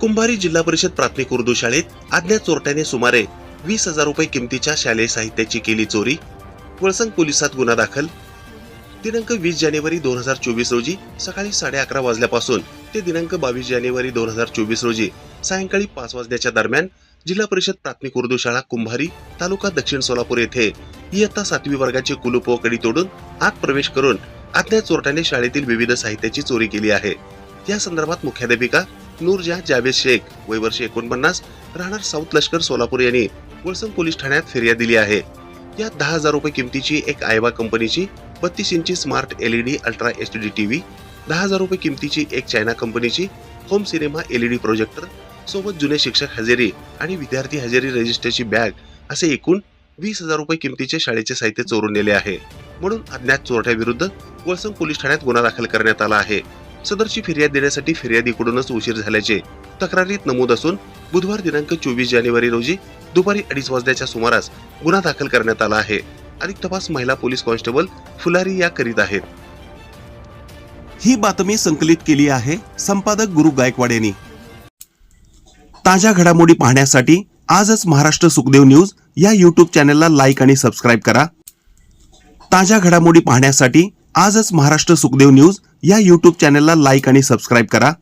कुंभारी जिल्हा परिषद प्राथमिक उर्दू शाळेत अज्ञात चोरट्याने सुमारे 20,000 रुपये किमतीच्या शालेय साहित्याची केली चोरी. वळसंग पोलिसात गुन्हा दाखल. दिनांक 20 जानेवारी 2024 रोजी सकाळी 11:30 वाजल्यापासून ते दिनांक 22 जानेवारी 2024 रोजी सायंकाळी 5 वाजण्याच्या दरम्यान जिल्हा परिषद प्राथमिक उर्दू शाळा कुंभारी तालुका दक्षिण सोलापूर येथे इयत्ता 7वी वर्गाचे कुलूप व कडी तोडून आत प्रवेश करून अज्ञात चोरट्याने शाळेतील विविध साहित्याची चोरी केली आहे. या संदर्भात मुख्याध्यापिका नूरजहां जावेद शेख वय वर्ष 49 राहणार साऊथ लष्कर सोलापूर यांनी वळसंग पोलीस ठाण्यात फिर्याद दिली आहे. यात 10,000 रुपये किमतीची एक आयवा कंपनीची 32 इंची smart LED ultra HD TV, 10,000 रुपये किमतीची एक चायना कंपनीची होम सिनेमा LED प्रोजेक्टर सोबत जुने शिक्षक हजेरी आणि विद्यार्थी हजेरी रजिस्टरची बॅग असे एकूण 20,000 रुपये किमतीचे शाळेचे साहित्य चोरून नेले आहे. म्हणून अज्ञात चोरट्याविरुद्ध वळसंग पोलीस ठाण्यात गुन्हा दाखल करण्यात आला आहे. सदरची फिर्याद देण्यासाठी फिर्यादीकडूनच उशीर झाल्याचे तक्रारीत नमूद असून बुधवार दिनांक 24 जानेवारी रोजी दुपारी 2:30 वाजण्याच्या सुमारास गुन्हा दाखल करण्यात आला आहे. अधिक तपास महिला पोलीस कॉन्स्टेबल फुलारी या करीत आहेत. ही बातमी संकलित केली आहे संपादक गुरु गायकवाड यांनी. ताज्या घडामोडी पाहण्यासाठी आजच महाराष्ट्र सुखदेव न्यूज या YouTube चॅनलला लाईक आणि सबस्क्राईब करा. ताज्या घडामोडी पाहण्यासाठी आजच महाराष्ट्र सुखदेव न्यूज या YouTube चॅनलला लाईक आणि सबस्क्राईब करा.